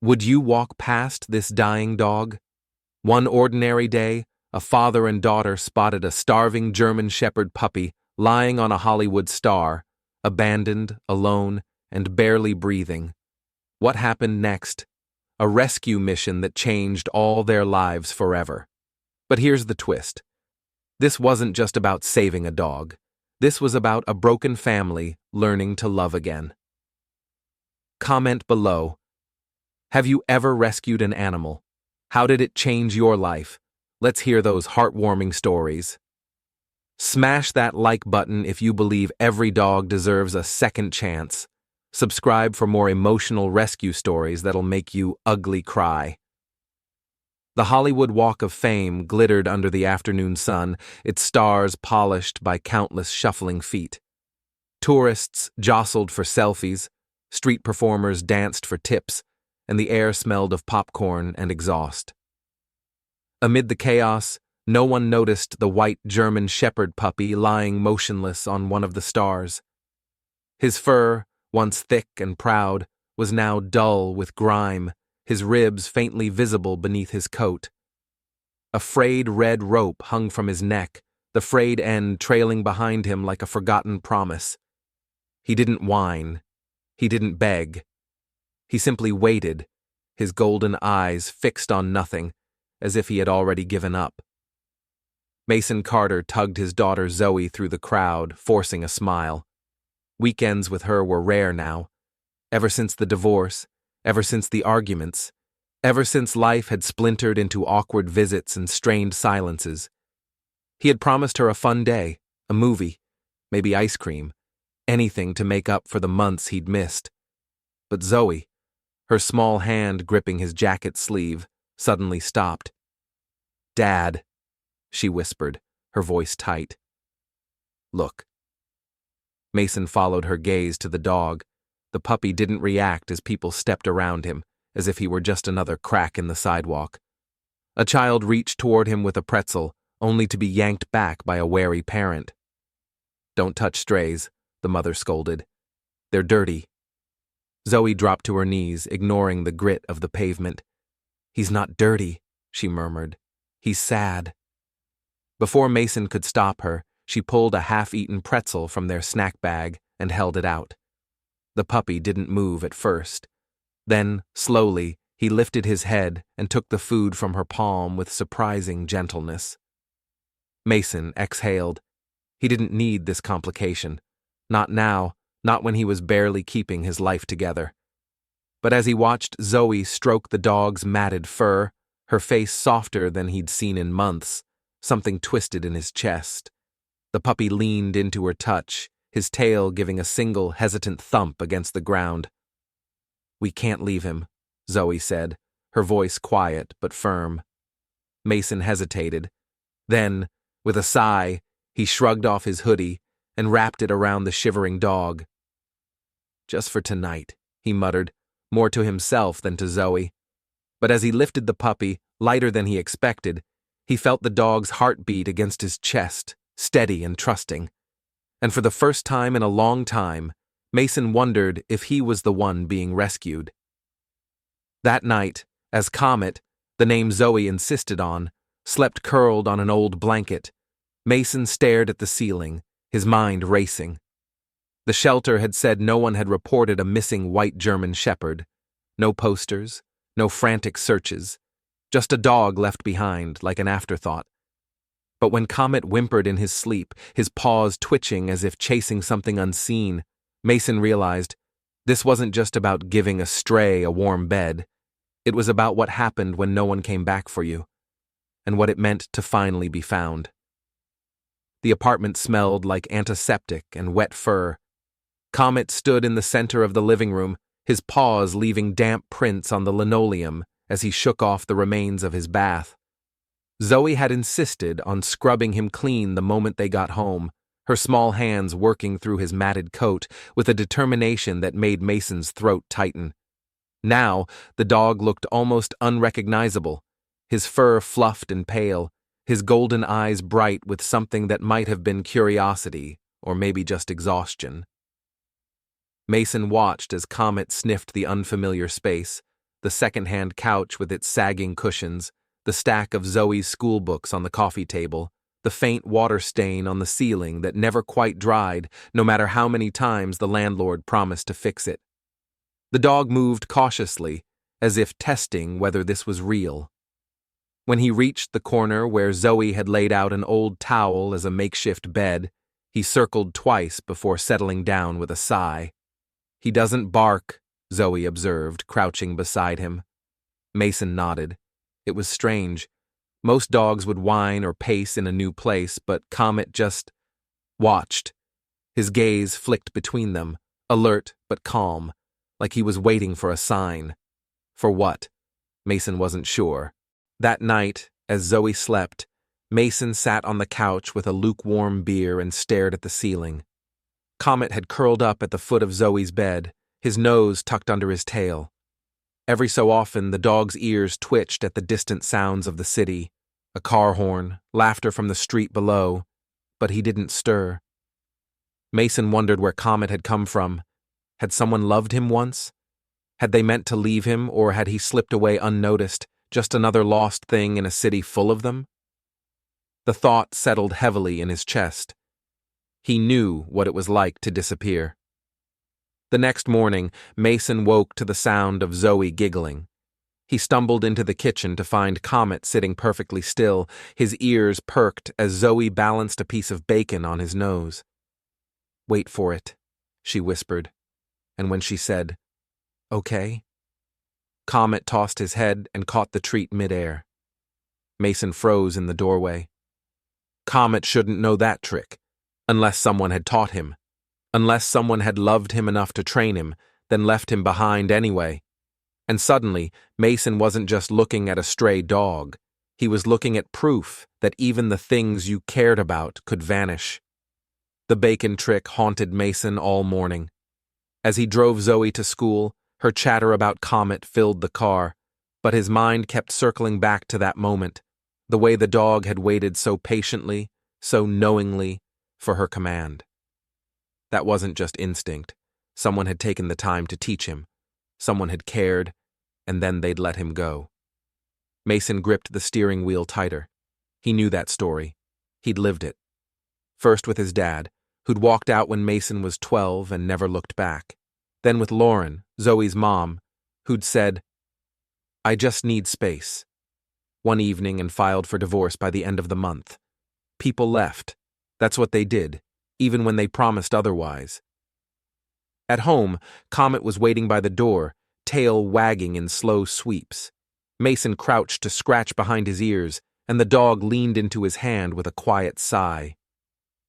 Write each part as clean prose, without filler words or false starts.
Would you walk past this dying dog? One ordinary day, a father and daughter spotted a starving German Shepherd puppy lying on a Hollywood star, abandoned, alone, and barely breathing. What happened next? A rescue mission that changed all their lives forever. But here's the twist. This wasn't just about saving a dog. This was about a broken family learning to love again. Comment below. Have you ever rescued an animal? How did it change your life? Let's hear those heartwarming stories. Smash that like button if you believe every dog deserves a second chance. Subscribe for more emotional rescue stories that'll make you ugly cry. The Hollywood Walk of Fame glittered under the afternoon sun, its stars polished by countless shuffling feet. Tourists jostled for selfies, street performers danced for tips, and the air smelled of popcorn and exhaust. Amid the chaos, no one noticed the white German Shepherd puppy lying motionless on one of the stars. His fur, once thick and proud, was now dull with grime, his ribs faintly visible beneath his coat. A frayed red rope hung from his neck, the frayed end trailing behind him like a forgotten promise. He didn't whine. He didn't beg. He simply waited, his golden eyes fixed on nothing, as if he had already given up. Mason Carter tugged his daughter Zoe through the crowd, forcing a smile. Weekends with her were rare now. Ever since the divorce, ever since the arguments, ever since life had splintered into awkward visits and strained silences. He had promised her a fun day, a movie, maybe ice cream, anything to make up for the months he'd missed. But Zoe, her small hand gripping his jacket sleeve, suddenly stopped. "Dad," she whispered, her voice tight. "Look." Mason followed her gaze to the dog. The puppy didn't react as people stepped around him, as if he were just another crack in the sidewalk. A child reached toward him with a pretzel, only to be yanked back by a wary parent. "Don't touch strays," the mother scolded. "They're dirty." Zoe dropped to her knees, ignoring the grit of the pavement. "He's not dirty," she murmured. "He's sad." Before Mason could stop her, she pulled a half-eaten pretzel from their snack bag and held it out. The puppy didn't move at first. Then, slowly, he lifted his head and took the food from her palm with surprising gentleness. Mason exhaled. He didn't need this complication. Not now, not when he was barely keeping his life together. But as he watched Zoe stroke the dog's matted fur, her face softer than he'd seen in months, something twisted in his chest. The puppy leaned into her touch, his tail giving a single hesitant thump against the ground. "We can't leave him," Zoe said, her voice quiet but firm. Mason hesitated. Then, with a sigh, he shrugged off his hoodie and wrapped it around the shivering dog. "Just for tonight," he muttered, more to himself than to Zoe. But as he lifted the puppy, lighter than he expected, he felt the dog's heartbeat against his chest, steady and trusting. And for the first time in a long time, Mason wondered if he was the one being rescued. That night, as Comet, the name Zoe insisted on, slept curled on an old blanket, Mason stared at the ceiling, his mind racing. The shelter had said no one had reported a missing white German Shepherd. No posters, no frantic searches, just a dog left behind like an afterthought. But when Comet whimpered in his sleep, his paws twitching as if chasing something unseen, Mason realized this wasn't just about giving a stray a warm bed. It was about what happened when no one came back for you, and what it meant to finally be found. The apartment smelled like antiseptic and wet fur. Comet stood in the center of the living room, his paws leaving damp prints on the linoleum as he shook off the remains of his bath. Zoe had insisted on scrubbing him clean the moment they got home, her small hands working through his matted coat with a determination that made Mason's throat tighten. Now, the dog looked almost unrecognizable, his fur fluffed and pale, his golden eyes bright with something that might have been curiosity or maybe just exhaustion. Mason watched as Comet sniffed the unfamiliar space, the second-hand couch with its sagging cushions, the stack of Zoe's school books on the coffee table, the faint water stain on the ceiling that never quite dried, no matter how many times the landlord promised to fix it. The dog moved cautiously, as if testing whether this was real. When he reached the corner where Zoe had laid out an old towel as a makeshift bed, he circled twice before settling down with a sigh. "He doesn't bark," Zoe observed, crouching beside him. Mason nodded. It was strange. Most dogs would whine or pace in a new place, but Comet just watched. His gaze flicked between them, alert but calm, like he was waiting for a sign. For what? Mason wasn't sure. That night, as Zoe slept, Mason sat on the couch with a lukewarm beer and stared at the ceiling. Comet had curled up at the foot of Zoe's bed, his nose tucked under his tail. Every so often, the dog's ears twitched at the distant sounds of the city, a car horn, laughter from the street below, but he didn't stir. Mason wondered where Comet had come from. Had someone loved him once? Had they meant to leave him, or had he slipped away unnoticed, just another lost thing in a city full of them? The thought settled heavily in his chest. He knew what it was like to disappear. The next morning, Mason woke to the sound of Zoe giggling. He stumbled into the kitchen to find Comet sitting perfectly still, his ears perked as Zoe balanced a piece of bacon on his nose. "Wait for it," she whispered, and when she said, "Okay," Comet tossed his head and caught the treat midair. Mason froze in the doorway. Comet shouldn't know that trick, unless someone had taught him. Unless someone had loved him enough to train him, then left him behind anyway. And suddenly, Mason wasn't just looking at a stray dog. He was looking at proof that even the things you cared about could vanish. The bacon trick haunted Mason all morning. As he drove Zoe to school, her chatter about Comet filled the car, but his mind kept circling back to that moment, the way the dog had waited so patiently, so knowingly, for her command. That wasn't just instinct. Someone had taken the time to teach him. Someone had cared, and then they'd let him go. Mason gripped the steering wheel tighter. He knew that story. He'd lived it. First with his dad, who'd walked out when Mason was 12 and never looked back. Then with Lauren, Zoe's mom, who'd said, "I just need space," one evening and filed for divorce by the end of the month. People left. That's what they did, even when they promised otherwise. At home, Comet was waiting by the door, tail wagging in slow sweeps. Mason crouched to scratch behind his ears, and the dog leaned into his hand with a quiet sigh.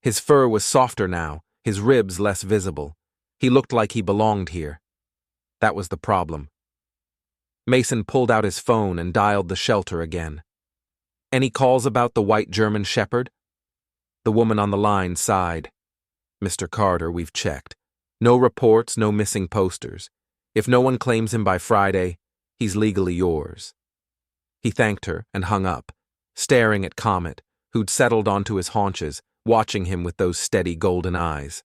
His fur was softer now, his ribs less visible. He looked like he belonged here. That was the problem. Mason pulled out his phone and dialed the shelter again. "Any calls about the white German Shepherd?" The woman on the line sighed. "Mr. Carter, we've checked. No reports, no missing posters. If no one claims him by Friday, he's legally yours." He thanked her and hung up, staring at Comet, who'd settled onto his haunches, watching him with those steady golden eyes.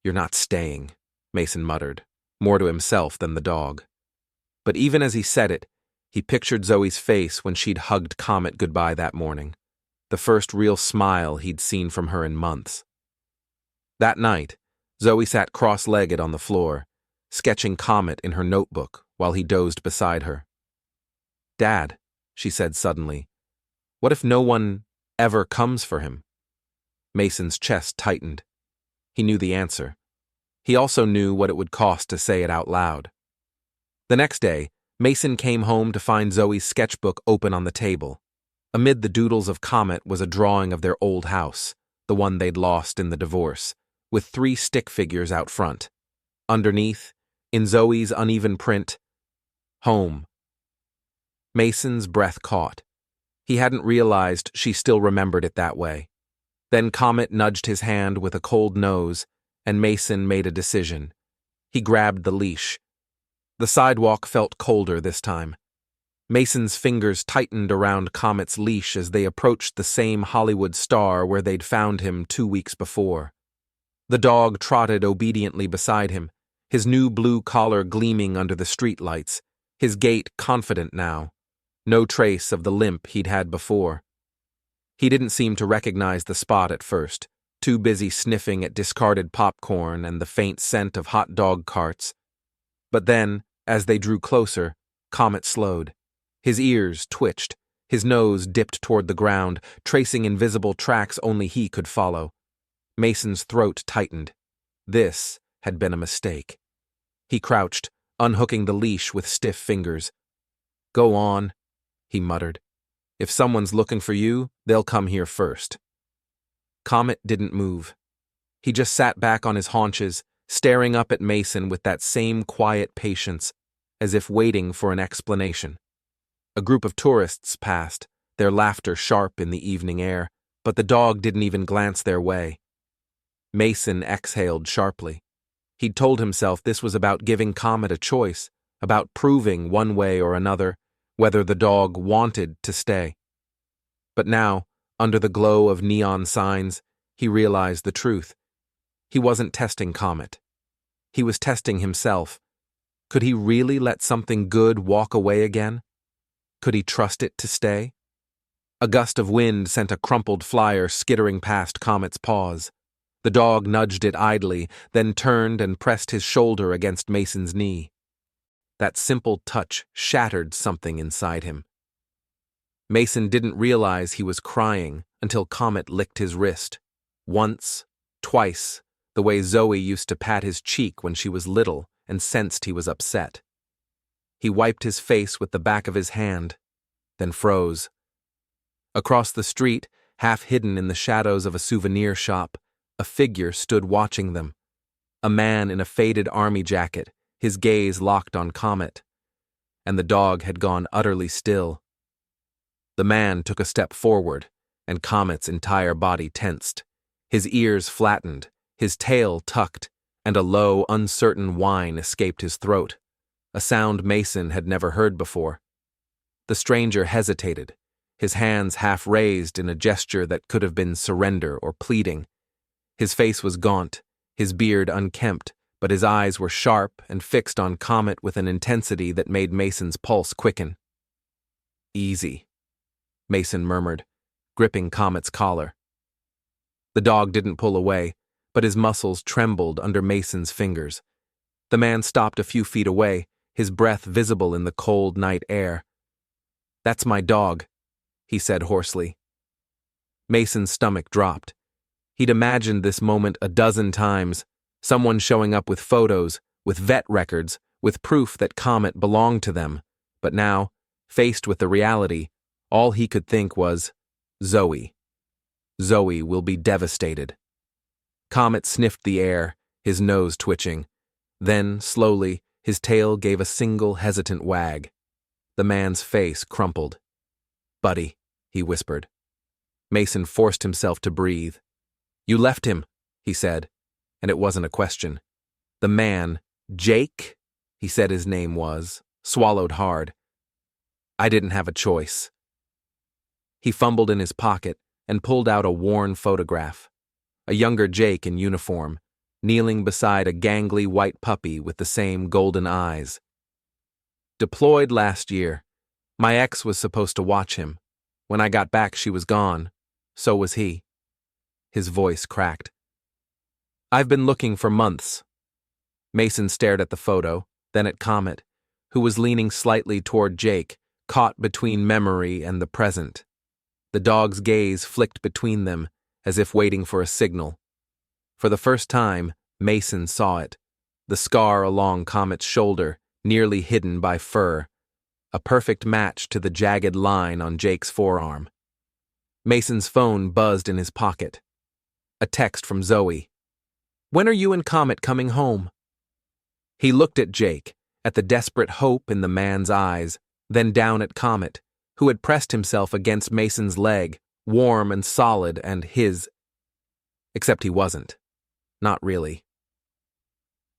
"You're not staying," Mason muttered, more to himself than the dog. But even as he said it, he pictured Zoe's face when she'd hugged Comet goodbye that morning, the first real smile he'd seen from her in months. That night, Zoe sat cross-legged on the floor, sketching Comet in her notebook while he dozed beside her. "Dad," she said suddenly, "what if no one ever comes for him?" Mason's chest tightened. He knew the answer. He also knew what it would cost to say it out loud. The next day, Mason came home to find Zoe's sketchbook open on the table. Amid the doodles of Comet was a drawing of their old house, the one they'd lost in the divorce, with 3 stick figures out front. Underneath, in Zoe's uneven print, "Home." Mason's breath caught. He hadn't realized she still remembered it that way. Then Comet nudged his hand with a cold nose, and Mason made a decision. He grabbed the leash. The sidewalk felt colder this time. Mason's fingers tightened around Comet's leash as they approached the same Hollywood star where they'd found him 2 weeks before. The dog trotted obediently beside him, his new blue collar gleaming under the streetlights, his gait confident now, no trace of the limp he'd had before. He didn't seem to recognize the spot at first, too busy sniffing at discarded popcorn and the faint scent of hot dog carts. But then, as they drew closer, Comet slowed. His ears twitched, his nose dipped toward the ground, tracing invisible tracks only he could follow. Mason's throat tightened. This had been a mistake. He crouched, unhooking the leash with stiff fingers. "Go on," he muttered. "If someone's looking for you, they'll come here first." Comet didn't move. He just sat back on his haunches, staring up at Mason with that same quiet patience, as if waiting for an explanation. A group of tourists passed, their laughter sharp in the evening air, but the dog didn't even glance their way. Mason exhaled sharply. He'd told himself this was about giving Comet a choice, about proving one way or another whether the dog wanted to stay. But now, under the glow of neon signs, he realized the truth. He wasn't testing Comet. He was testing himself. Could he really let something good walk away again? Could he trust it to stay? A gust of wind sent a crumpled flyer skittering past Comet's paws. The dog nudged it idly, then turned and pressed his shoulder against Mason's knee. That simple touch shattered something inside him. Mason didn't realize he was crying until Comet licked his wrist. Once, twice, the way Zoe used to pat his cheek when she was little and sensed he was upset. He wiped his face with the back of his hand, then froze. Across the street, half hidden in the shadows of a souvenir shop, a figure stood watching them. A man in a faded army jacket, his gaze locked on Comet. And the dog had gone utterly still. The man took a step forward, and Comet's entire body tensed. His ears flattened, his tail tucked, and a low, uncertain whine escaped his throat, a sound Mason had never heard before. The stranger hesitated, his hands half raised in a gesture that could have been surrender or pleading. His face was gaunt, his beard unkempt, but his eyes were sharp and fixed on Comet with an intensity that made Mason's pulse quicken. "Easy," Mason murmured, gripping Comet's collar. The dog didn't pull away, but his muscles trembled under Mason's fingers. The man stopped a few feet away, his breath visible in the cold night air. "That's my dog," he said hoarsely. Mason's stomach dropped. He'd imagined this moment a dozen times, someone showing up with photos, with vet records, with proof that Comet belonged to them. But now, faced with the reality, all he could think was, Zoe. Zoe will be devastated. Comet sniffed the air, his nose twitching. Then, slowly, his tail gave a single hesitant wag. The man's face crumpled. "Buddy," he whispered. Mason forced himself to breathe. "You left him," he said, and it wasn't a question. The man, Jake, he said his name was, swallowed hard. "I didn't have a choice." He fumbled in his pocket and pulled out a worn photograph. A younger Jake in uniform, kneeling beside a gangly white puppy with the same golden eyes. "Deployed last year. My ex was supposed to watch him. When I got back, she was gone. So was he." His voice cracked. "I've been looking for months." Mason stared at the photo, then at Comet, who was leaning slightly toward Jake, caught between memory and the present. The dog's gaze flicked between them, as if waiting for a signal. For the first time, Mason saw it, the scar along Comet's shoulder, nearly hidden by fur, a perfect match to the jagged line on Jake's forearm. Mason's phone buzzed in his pocket. A text from Zoe. "When are you and Comet coming home?" He looked at Jake, at the desperate hope in the man's eyes, then down at Comet, who had pressed himself against Mason's leg, warm and solid and his. Except he wasn't. Not really.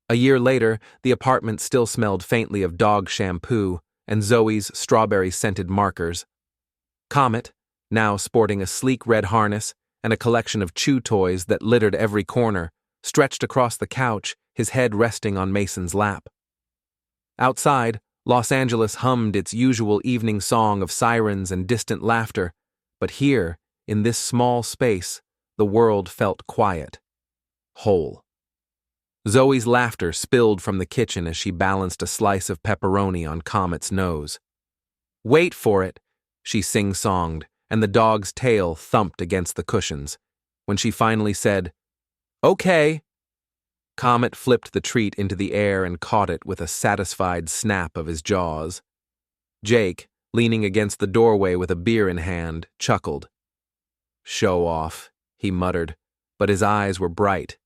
A year later, the apartment still smelled faintly of dog shampoo and Zoe's strawberry-scented markers. Comet, now sporting a sleek red harness and a collection of chew toys that littered every corner, stretched across the couch, his head resting on Mason's lap. Outside, Los Angeles hummed its usual evening song of sirens and distant laughter, but here, in this small space, the world felt quiet, whole. Zoe's laughter spilled from the kitchen as she balanced a slice of pepperoni on Comet's nose. "Wait for it," she sing-songed, and the dog's tail thumped against the cushions. When she finally said, "Okay," Comet flipped the treat into the air and caught it with a satisfied snap of his jaws. Jake, leaning against the doorway with a beer in hand, chuckled. "Show off," he muttered, but his eyes were bright.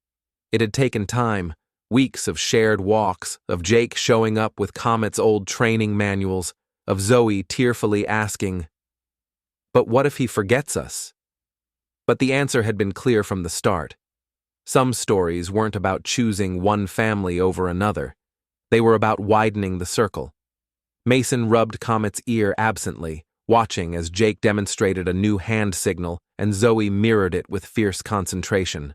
It had taken time, weeks of shared walks, of Jake showing up with Comet's old training manuals, of Zoe tearfully asking, "But what if he forgets us?" But the answer had been clear from the start. Some stories weren't about choosing one family over another. They were about widening the circle. Mason rubbed Comet's ear absently, watching as Jake demonstrated a new hand signal and Zoe mirrored it with fierce concentration.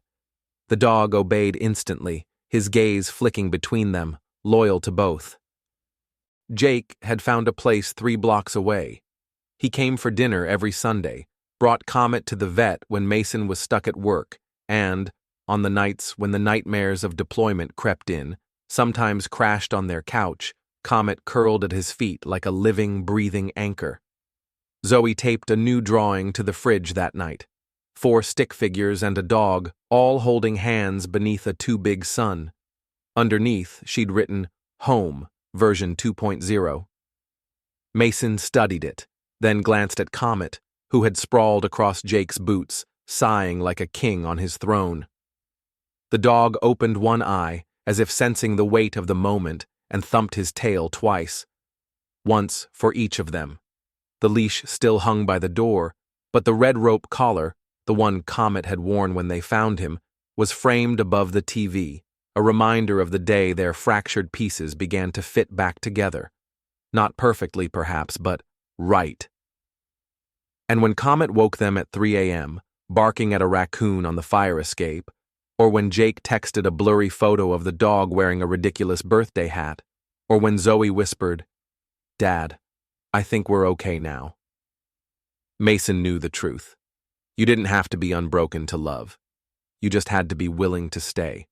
The dog obeyed instantly, his gaze flicking between them, loyal to both. Jake had found a place 3 blocks away. He came for dinner every Sunday, brought Comet to the vet when Mason was stuck at work, and, on the nights when the nightmares of deployment crept in, sometimes crashed on their couch, Comet curled at his feet like a living, breathing anchor. Zoe taped a new drawing to the fridge that night. 4 stick figures and a dog, all holding hands beneath a too big sun. Underneath, she'd written, "Home, version 2.0. Mason studied it, then glanced at Comet, who had sprawled across Jake's boots, sighing like a king on his throne. The dog opened one eye, as if sensing the weight of the moment, and thumped his tail twice. Once for each of them. The leash still hung by the door, but the red rope collar, the one Comet had worn when they found him, was framed above the TV, a reminder of the day their fractured pieces began to fit back together. Not perfectly, perhaps, but right. And when Comet woke them at 3 a.m., barking at a raccoon on the fire escape, or when Jake texted a blurry photo of the dog wearing a ridiculous birthday hat, or when Zoe whispered, "Dad, I think we're okay now," Mason knew the truth. You didn't have to be unbroken to love. You just had to be willing to stay.